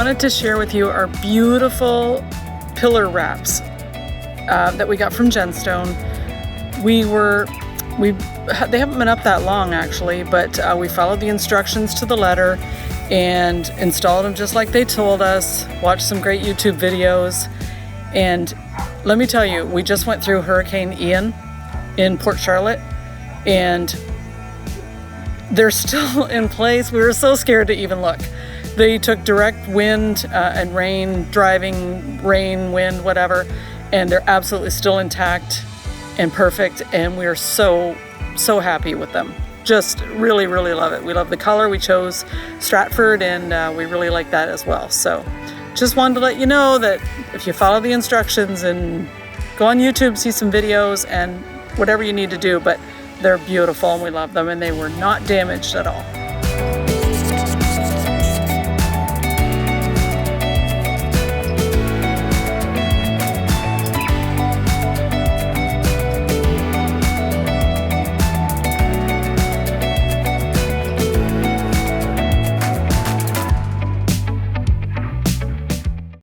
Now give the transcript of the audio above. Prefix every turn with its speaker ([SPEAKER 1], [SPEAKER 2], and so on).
[SPEAKER 1] wanted to share with you our beautiful pillar wraps that we got from GenStone. They haven't been up that long actually, but we followed the instructions to the letter and installed them just like they told us, watched some great YouTube videos, and let me tell you, we just went through Hurricane Ian in Port Charlotte, and they're still in place. We were so scared to even look. They took direct wind and rain, driving rain, wind, whatever, and they're absolutely still intact and perfect, and we are so happy with them. Just really love it. We love the color. We chose Stratford, and we really like that as well. So just wanted to let you know that if you follow the instructions and go on YouTube, see some videos and whatever you need to do, but they're beautiful and we love them, and they were not damaged at all.